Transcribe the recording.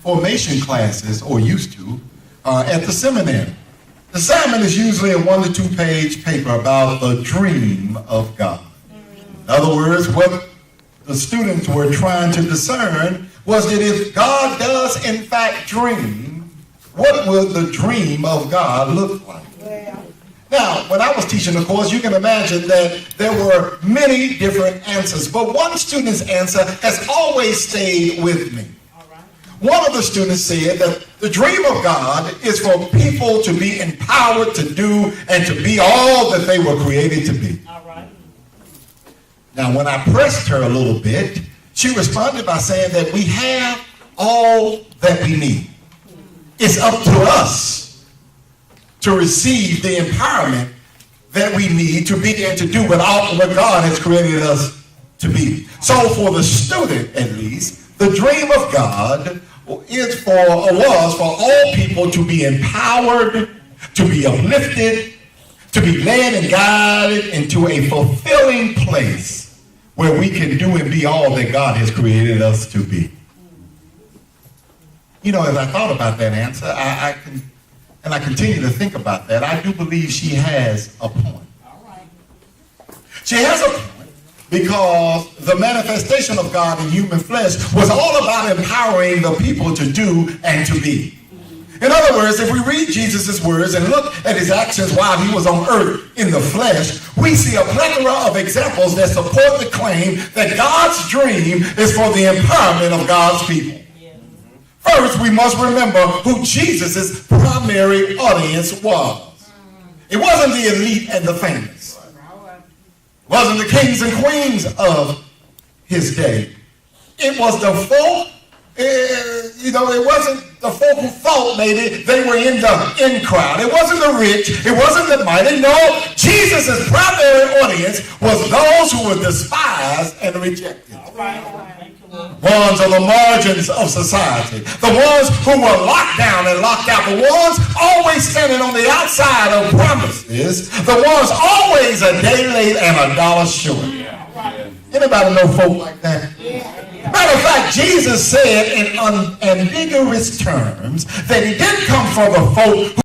formation classes, or used to, at the seminary. The assignment is usually a 1 to 2 page paper about the dream of God. In other words, what the students were trying to discern was that if God does in fact dream, what would the dream of God look like? Now, when I was teaching the course, you can imagine that there were many different answers, but one student's answer has always stayed with me. One of the students said that the dream of God is for people to be empowered to do and to be all that they were created to be. Now, when I pressed her a little bit, she responded by saying that we have all that we need. It's up to us to receive the empowerment that we need to be and to do what God has created us to be. So for the student, at least, the dream of God was for all people to be empowered, to be uplifted, to be led and guided into a fulfilling place where we can do and be all that God has created us to be. You know, as I thought about that answer, I continue to think about that, I do believe she has a point. She has a point because the manifestation of God in human flesh was all about empowering the people to do and to be. In other words, if we read Jesus' words and look at his actions while he was on earth in the flesh, we see a plethora of examples that support the claim that God's dream is for the empowerment of God's people. First, we must remember who Jesus' primary audience was. It wasn't the elite and the famous. It wasn't the kings and queens of his day. It was the folk, it wasn't the folk who thought maybe they were in the in crowd. It wasn't the rich. It wasn't the mighty. No, Jesus' primary audience was those who were despised and rejected. Ones on the margins of society. The ones who were locked down and locked out. The ones always standing on the outside of promises. The ones always a day late and a dollar short. Anybody know folk like that? Matter of fact, Jesus said in unambiguous terms that he didn't come for the folk